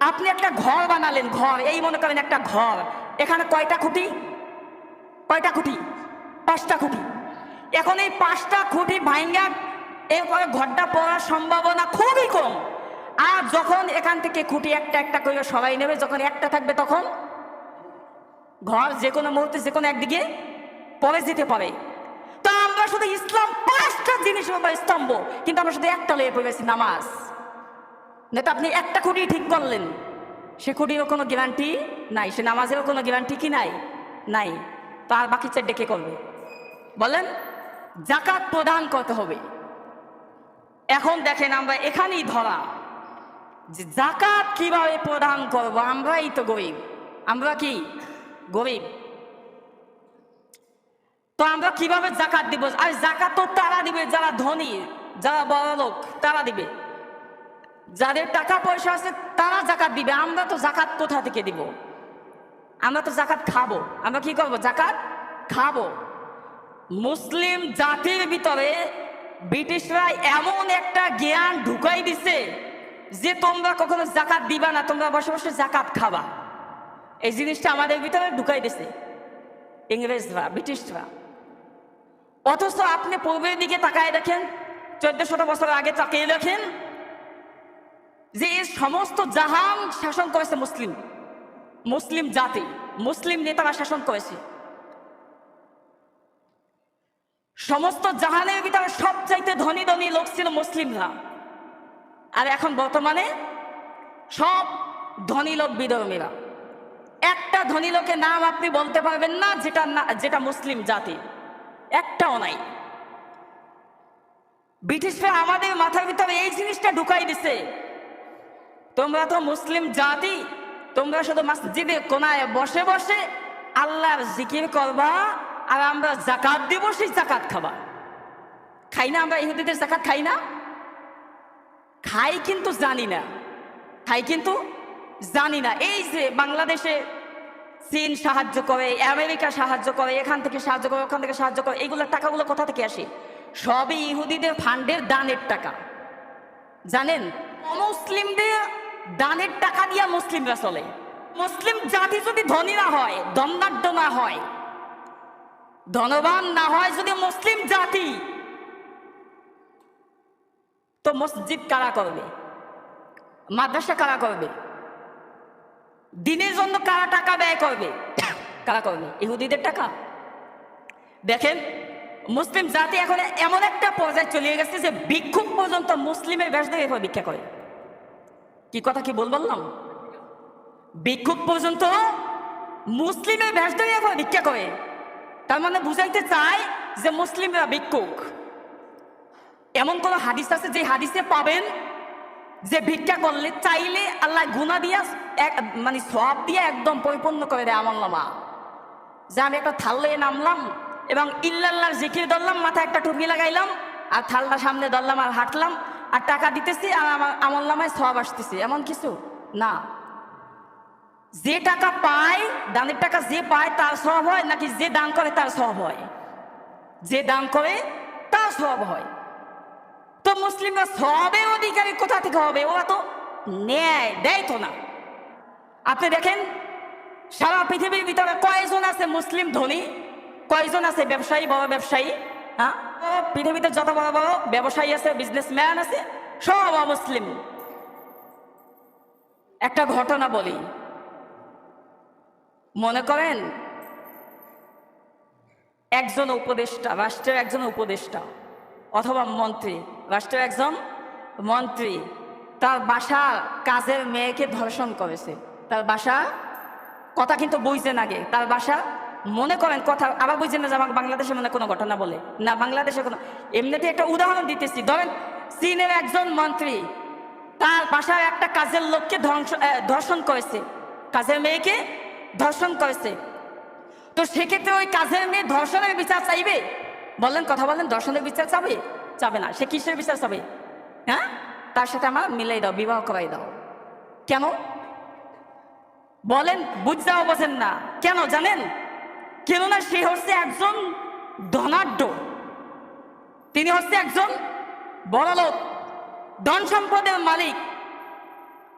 আপনি একটা ঘর বানালেন, ঘর, এই মনে করেন একটা ঘর, এখানে কয়টা খুঁটি? কয়টা খুঁটি? 5টা খুঁটি। এখন এই 5টা খুঁটি ভাঙ্গা এরপরে ঘরটা পড়ার সম্ভাবনা খুবই কম। আর যখন এখান থেকে খুঁটি একটা একটা করে সবাই নেবে, যখন একটা থাকবে তখন ঘর যে কোনো মুহূর্তে যে কোনো একদিকে পড়ে যেতে পারে। তো আমরা শুধু ইসলাম 5টা জিনিসের উপর স্তম্ভ, কিন্তু আমরা শুধু একটা লয়ে পড়েছি, নামাজ। না তো আপনি একটা খুঁটি ঠিক করলেন, সে খুঁটিরও কোনো গ্যারান্টি নাই, সে নামাজেরও কোনো গ্যারান্টি কি নাই? নাই। তো আর বাকি 4 কে করবে? বলেন, জাকাত প্রদান করতে হবে। এখন দেখেন, আমরা এখানেই ধরা যে জাকাত কিভাবে প্রদান করবো। আমরাই তো গরিব, আমরা কি গরিব, তো আমরা কিভাবে জাকাত দিব? আর জাকাত তো তারা দিবে যারা ধনী, যারা বড় লোক, তারা দিবে। যাদের টাকা পয়সা আছে তারা জাকাত দিবে। আমরা তো জাকাত কোথা থেকে দিব? আমরা তো জাকাত খাবো। আমরা কি করবো? জাকাত খাবো। মুসলিম জাতির ভিতরে ব্রিটিশরা এমন একটা জ্ঞান ঢুকাই দিছে যে তোমরা কখনো জাকাত দিবা না, তোমরা বসে বসে জাকাত খাবা। এই জিনিসটা আমাদের ভিতরে ঢুকাই দিছে ইংরেজরা, ব্রিটিশরা। অথচ আপনি পূর্বের দিকে তাকায় দেখেন, 1400 বছর আগে তাকিয়ে দেখেন যে এই সমস্ত জাহান শাসন করেছে মুসলিম, মুসলিম জাতি, মুসলিম নেতারা শাসন করেছে। সমস্ত জাহানের ভিতরে সবচাইতে ধনী ধনী লোক ছিল মুসলিমরা। আর এখন বর্তমানে সব ধনী লোক বিধর্মীরা। একটা ধনী লোকের নাম আপনি বলতে পারবেন না যেটা মুসলিম জাতি, একটাও নাই। ব্রিটিশরা আমাদের মাথার ভিতরে এই জিনিসটা ঢুকাই দিছে, তোমরা তো মুসলিম জাতি, তোমরা শুধু মসজিদে কোনায় বসে বসে আল্লাহর জিকির করবা, আর আমরা জাকাত দিব, সেই জাকাত খাবা। খাই না আমরা ইহুদিদের জাকাত? খাই না? খাই কিন্তু জানি না, খাই কিন্তু জানি না। এই যে বাংলাদেশে চীন সাহায্য করে, আমেরিকা সাহায্য করে, এখান থেকে সাহায্য করে, ওখান থেকে সাহায্য করে, এইগুলোর টাকাগুলো কোথা থেকে আসে? সবই ইহুদিদের ফান্ডের দানের টাকা। জানেন, মুসলিমদের দানের টাকা দিয়ে মুসলিমরা চলে। মুসলিম জাতি যদি ধনী না হয়, ধনাঢ্য না হয়, ধনবান না হয়, যদি মুসলিম জাতি, তো মসজিদ কারা করবে? মাদ্রাসা কারা করবে? দিনের জন্য কারা টাকা ব্যয় করবে? কারা করবে? ইহুদিদের টাকা। দেখেন, মুসলিম জাতি এখন এমন একটা পর্যায়ে চলে গেছে যে ভিক্ষুক পর্যন্ত মুসলিমের বেশ দিয়ে এরপর ভিক্ষা করে। কি কথা কি বললাম? ভিক্ষুক পর্যন্ত মুসলিমের বেশ দিয়ে এরপর ভিক্ষা করে। তার মানে বুঝাইতে চায় যে মুসলিমরা ভিক্ষুক। এমন কোন হাদিস আছে যে হাদিসে পাবেন যে ভিক্ষা করলে চাইলে আল্লাহ গুনাহ দিয়া মানে সওয়াব দিয়ে একদম পরিপূর্ণ করে দেয় আমলনামা। যে আমি একটা থাল লয়ে নামলাম এবং ইল্লাল্লাহর জিকির ধরলাম, মাথায় একটা টুপি লাগাইলাম, আর থালটা সামনে ধরলাম আর হাঁটলাম, আর টাকা দিতেছি, আর আমার আমলনামায় সওয়াব আসতেছে, এমন কিছু না। যে টাকা পায়, দানের টাকা যে পায় তার সওয়াব হয়, নাকি যে দান করে তার সওয়াব হয়? যে দান করে তার সওয়াব হয়। তো মুসলিমরা সওয়াবের অধিকারী কোথা থেকে হবে? ওরা তো ন্যায় দেয় তো না। আপনি দেখেন, সারা পৃথিবীর ভিতরে কয়জন আছে মুসলিম ধনী? কয়জন আছে ব্যবসায়ী, বড় ব্যবসায়ী? হ্যাঁ, পৃথিবীতে যত বড় বড় ব্যবসায়ী আছে, বিজনেসম্যান আছে, সব অমুসলিম। একটা ঘটনা বলি। মনে করেন একজন উপদেষ্টা, রাষ্ট্রের একজন উপদেষ্টা অথবা মন্ত্রী, রাষ্ট্রের একজন মন্ত্রী তার বাসার কাজের মেয়েকে ধর্ষণ করেছে। তার বাসা, কথা কিন্তু বুঝছেন আগে, তার বাসা, মনে করেন কথা আবার বুঝছেন না যে আমাকে বাংলাদেশে মনে কোনো ঘটনা বলে না, বাংলাদেশে কোনো, এমনিতে একটা উদাহরণ দিতেছি। ধরেন চীনের একজন মন্ত্রী তার বাসার একটা কাজের লোককে ধর্ষণ করেছে, কাজের মেয়েকে ধর্ষণ করেছে। তো সেক্ষেত্রে ওই কাজের মেয়ে ধর্ষণের বিচার চাইবে? বলেন, কথা বলেন, ধর্ষণের বিচার চাবে? চাবে না। সে কিসের বিচার চাবে? হ্যাঁ, তার সাথে আমার মিলাই দাও, বিবাহ করাই দাও। কেন বলেন? বুঝতেও বোঝেন না কেন জানেন? কেননা সে হচ্ছে একজন ধনাঢ্য, তিনি হচ্ছে একজন বড়লোক, ধন সম্পদের মালিক।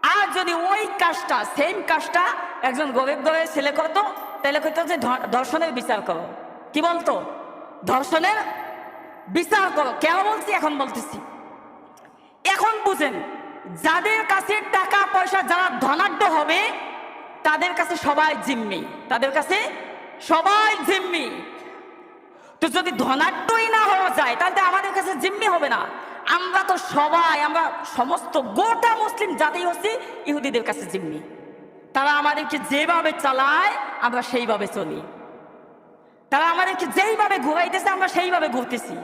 আর যদি ওই কাজটা সেম কাজটা একজন গরিব ঘরের ছেলে করতো, তাহলে কইতো যে ধর্ষণের বিচার করো। কি বলতো? ধর্ষণের বিচার করো। কেন বলছি? এখন বলতেছি। এখন বুঝেন, যাদের কাছে টাকা পয়সা, যারা ধনাঢ্য হবে তাদের কাছে সবাই জিম্মি, তাদের কাছে সবাই জিম্মি। তো যদি ধনাঢ্যই না হওয়া যায় তাহলে আমাদের কাছে জিম্মি হবে না। আমরা তো সবাই, আমরা সমস্ত গোটা মুসলিম জাতি হচ্ছি ইহুদিদের কাছে জিম্মি। তারা আমাদেরকে যেভাবে চালায় আমরা সেইভাবে চলি, তারা আমাদেরকে যেইভাবে ঘুরাইতেছে আমরা সেইভাবে ঘুরতেছি।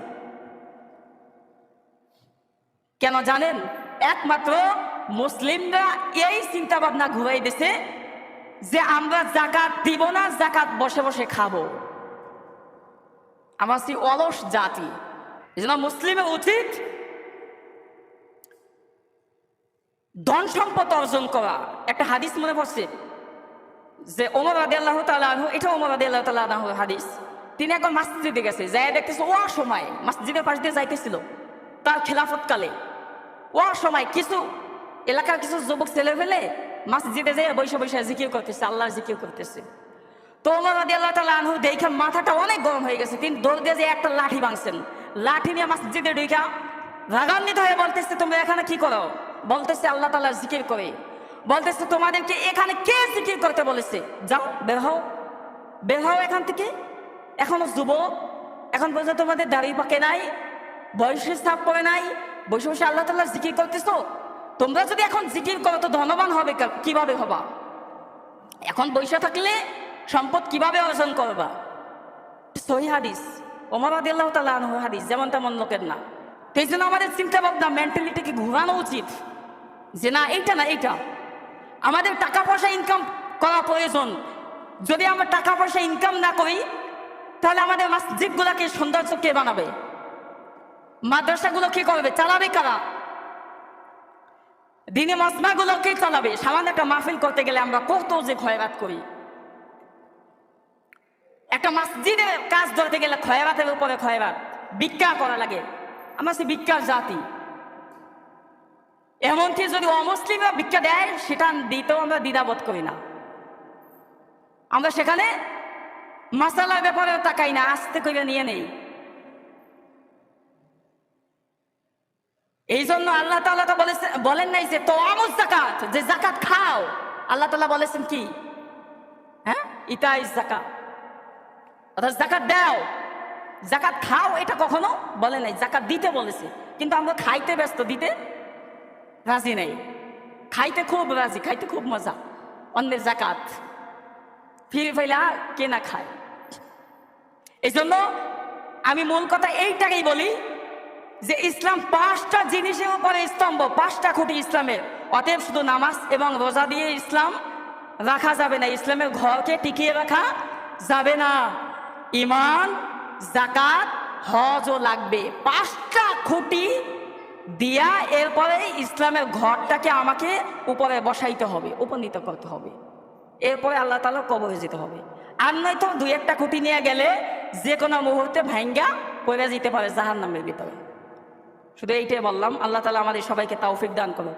কেন জানেন? একমাত্র মুসলিমরা এই চিন্তা ভাবনা ঘুরাই দিছে যে আমরা জাকাত দিব না, জাকাত বসে বসে খাবো। আমরা সেই অলস জাতি। এজন্য মুসলিমের উচিত ধন সম্পদ অর্জন করা। একটা হাদিস মনে পড়ছে যে ওমর রাদিয়াল্লাহু তাআলা আনহু, এটা ওমর রাদিয়াল্লাহু তাআলা আনহুর হাদিস। তিনি একবার মসজিদে গেছে, যাই দেখতেছে ও সময় মসজিদের পাশ দিয়ে যাইতেছিল তার খেলাফতকালে। ও সময় কিছু এলাকার কিছু যুবক ছেলে ফেলে মসজিদে যেয়ে বসে বসে জিকির করতেছে, আল্লাহর জিকির করতেছে। তো ওমর রাদিয়াল্লাহু তাআলা আনহু দেখে মাথাটা অনেক গরম হয়ে গেছে। তিনি দৌড় দিয়ে যে একটা লাঠি ভাঙছেন, লাঠি নিয়ে মসজিদে ঢুকা রাগান্বিত হয়ে বলতেছে, তোমরা এখানে কি করো? বলতেছে আল্লাহ তাআলার জিকির করে। বলতেছে তোমাদেরকে এখানে কে জিকির করতে বলেছে? যাও বের হও, বের হও এখান থেকে। এখনো যুবক, এখন পর্যন্ত তোমাদের দাড়ি পাকে নাই, বয়সের ছাপ পড়ে নাই, বসে বসে আল্লাহ তাআলার জিকির করতেছো। তোমরা যদি এখন জিকির করো তো ধনবান হবে কিভাবে হবা? এখন বসে থাকলে সম্পদ কিভাবে অর্জন করবা? সহিহ হাদিস, ওমর রাদিয়াল্লাহু তাআলা আনহু হাদিস, যেমন তেমন লোকের না। তো এই জন্য আমাদের চিন্তা ভাবনা, মেন্টালিটিকে ঘুরানো উচিত যে না, এইটা না, এইটা। আমাদের টাকা পয়সা ইনকাম করা প্রয়োজন। যদি আমরা টাকা পয়সা ইনকাম না করি তাহলে আমাদের মসজিদগুলোকে সৌন্দর্য কে বানাবে? মাদ্রাসাগুলো কি করবে? চালাবে কারা? দিনে মজমাগুলো কে চালাবে? সামান্য একটা মাহফিল করতে গেলে আমরা কত যে খয়রাত করি। একটা মসজিদের কাজ ধরতে গেলে খয়রাতের উপরে খয়রাত, ভিক্ষা করা লাগে। আমরা সে ভিক্ষার জাতি। এমনকি যদি অমুসলিমরা ভিক্ষা দেয় সেটা দিতেও আমরা দ্বিধাবোধ করি না। আমরা সেখানে মাসালার ব্যাপারেও তাকাই না, আস্তে করে নিয়ে নেই। এই জন্য আল্লাহ তাআলা তো বলেন নাই যে তো আমুজ যাকাত, যে যাকাত খাও। আল্লাহ তাআলা বলেছেন কি? হ্যাঁ, ইতাই যাকাত, অর্থাৎ যাকাত দাও, যাকাত খাও। এটা কখনো বলে নাই, যাকাত দিতে বলেছে। কিন্তু আমরা খাইতে ব্যস্ত, দিতে রাজি নেই। খাইতে খুব রাজি, খাইতে খুব মজা। অন্যের যাকাত ফিরে ফেলা কে না খায়। এই জন্য আমি মূল কথা এইটাকেই বলি যে ইসলাম 5টা জিনিসের উপরে স্তম্ভ, 5টা খুঁটি ইসলামের। অতএব শুধু নামাজ এবং রোজা দিয়ে ইসলাম রাখা যাবে না, ইসলামের ঘরকে টিকিয়ে রাখা যাবে না। ঈমান, যাকাত, হজও লাগবে। 5টা খুঁটি দিয়া এরপরে ইসলামের ঘরটাকে আমাকে উপরে বসাইতে হবে, উপনীত করতে হবে। এরপরে আল্লাহ তাআলা কবরে যেতে হবে। আর নয়তো 2-1টা খুঁটি নিয়ে গেলে যে কোনো মুহূর্তে ভাঙ্গা পড়ে যেতে পারে জাহান্নামের ভিতরে। শুধু এইটাই বললাম। আল্লাহ তাআলা আমাদের সবাইকে তৌফিক দান করুন।